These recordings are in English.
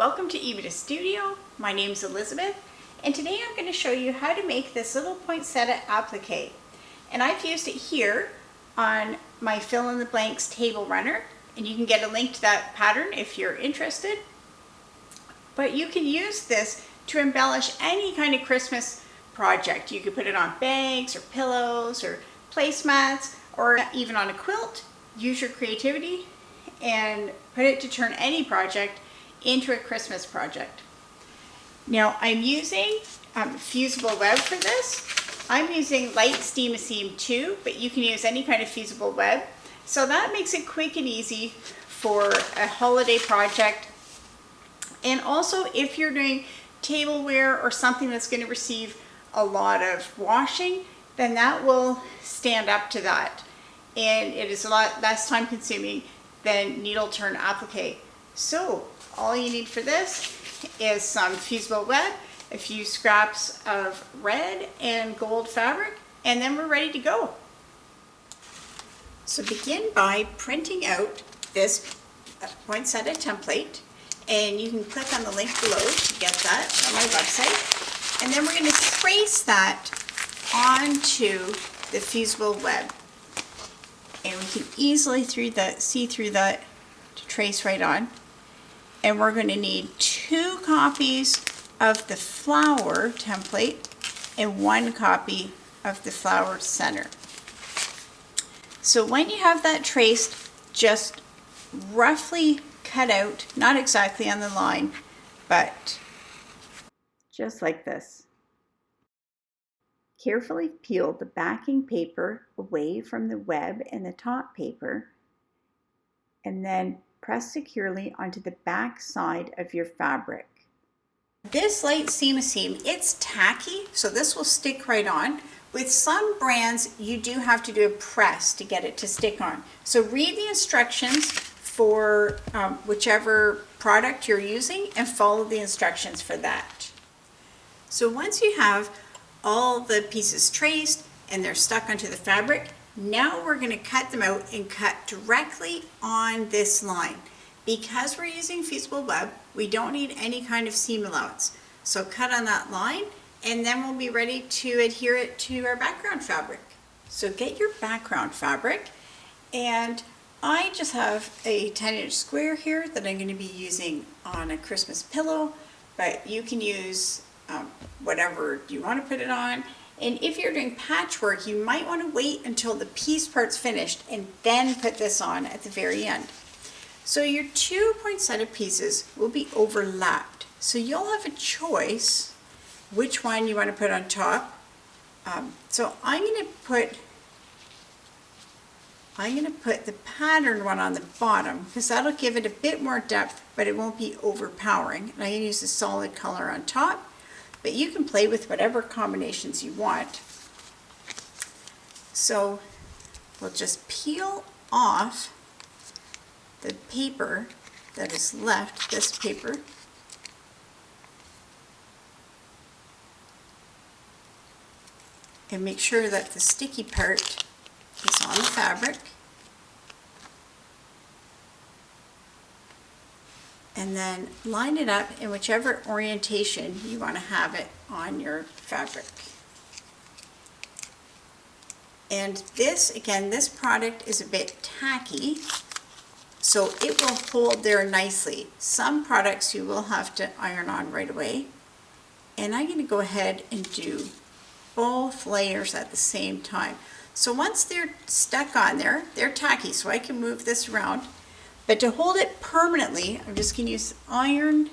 Welcome to Ebita Studio. My name is Elizabeth, and today I'm going to show you how to make this little poinsettia applique. And I've used it here on my fill in the blanks table runner, and you can get a link to that pattern if you're interested. But you can use this to embellish any kind of Christmas project. You could put it on bags or pillows or placemats or even on a quilt. Use your creativity and put it to turn any project into a Christmas project. Now I'm using fusible web for this. I'm using light steam seam 2, but you can use any kind of fusible web. So that makes it quick and easy for a holiday project. And also if you're doing tableware or something that's going to receive a lot of washing, then that will stand up to that. And it is a lot less time consuming than needle turn applique. So all you need for this is some fusible web, a few scraps of red and gold fabric, and then we're ready to go. So begin by printing out this poinsettia template, and you can click on the link below to get that on my website. And then we're going to trace that onto the fusible web. And we can easily see through that to trace right on. And we're going to need 2 copies of the flower template and 1 copy of the flower center. So when you have that traced, just roughly cut out, not exactly on the line, but just like this. Carefully peel the backing paper away from the web and the top paper, and then press securely onto the back side of your fabric. This light seam, it's tacky, so this will stick right on. With some brands, you do have to do a press to get it to stick on. So read the instructions for whichever product you're using and follow the instructions for that. So once you have all the pieces traced and they're stuck onto the fabric, now we're going to cut them out and cut directly on this line. Because we're using fusible web, we don't need any kind of seam allowance. So cut on that line, and then we'll be ready to adhere it to our background fabric. So get your background fabric, and I just have a 10-inch square here that I'm going to be using on a Christmas pillow, but you can use whatever you want to put it on. And if you're doing patchwork, you might want to wait until the piece part's finished and then put this on at the very end. So your 2 poinsettia pieces will be overlapped. So you'll have a choice which one you want to put on top. So I'm going to put the patterned one on the bottom because that'll give it a bit more depth, but it won't be overpowering. And I'm going to use a solid color on top. But you can play with whatever combinations you want. So we'll just peel off the paper that is left, this paper. And make sure that the sticky part is on the fabric. And then line it up in whichever orientation you want to have it on your fabric. And this, again, this product is a bit tacky, so it will hold there nicely. Some products you will have to iron on right away. And I'm going to go ahead and do both layers at the same time. So once they're stuck on there, they're tacky, so I can move this around. But to hold it permanently, I'm just going to use iron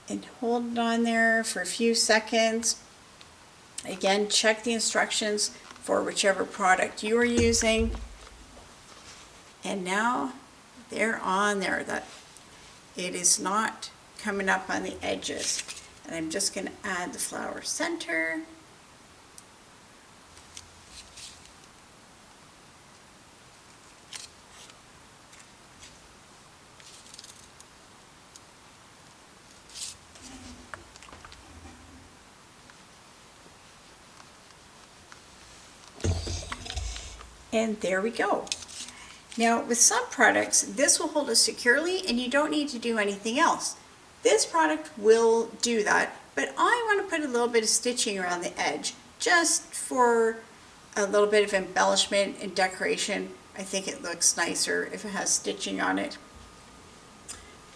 and hold it on there for a few seconds. Again, check the instructions for whichever product you are using. And now they're on there. That it is not coming up on the edges. And I'm just going to add the flower center. And there we go. Now with some products, this will hold it securely and you don't need to do anything else. This product will do that, but I want to put a little bit of stitching around the edge just for a little bit of embellishment and decoration. I think it looks nicer if it has stitching on it.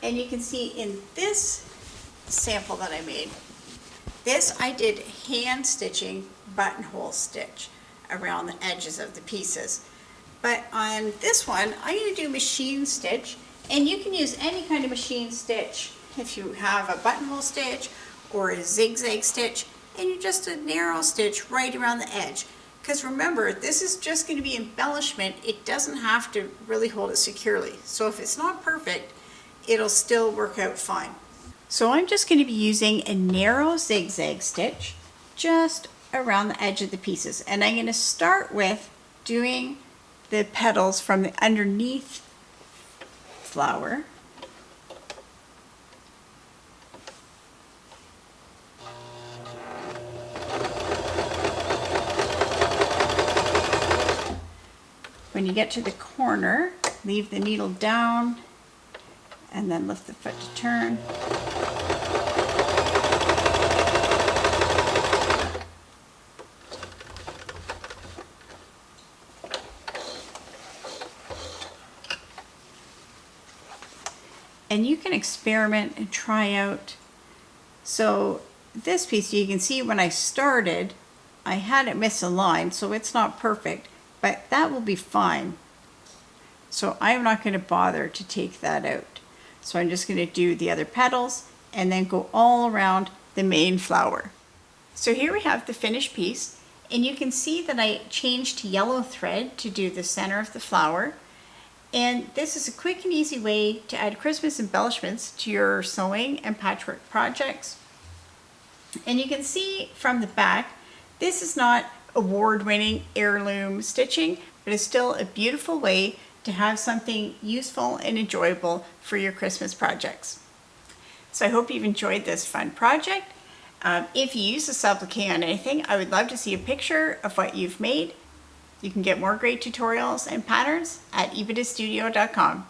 And you can see in this sample that I made, this I did hand stitching buttonhole stitch around the edges of the pieces. But on this one, I'm going to do machine stitch, and you can use any kind of machine stitch if you have a buttonhole stitch or a zigzag stitch, and you just a narrow stitch right around the edge. Because remember, this is just going to be embellishment. It doesn't have to really hold it securely. So if it's not perfect, it'll still work out fine. So I'm just going to be using a narrow zigzag stitch just around the edge of the pieces. And I'm going to start with doing the petals from the underneath flower. When you get to the corner, leave the needle down and then lift the foot to turn. And you can experiment and try out. So this piece, you can see when I started, I had it misaligned, so it's not perfect, but that will be fine. So I'm not going to bother to take that out. So I'm just going to do the other petals and then go all around the main flower. So here we have the finished piece, and you can see that I changed to yellow thread to do the center of the flower. And this is a quick and easy way to add Christmas embellishments to your sewing and patchwork projects. And you can see from the back, this is not award-winning heirloom stitching, but it's still a beautiful way to have something useful and enjoyable for your Christmas projects. So I hope you've enjoyed this fun project. If you use this applique on anything, I would love to see a picture of what you've made. You can get more great tutorials and patterns at ebitastudio.com.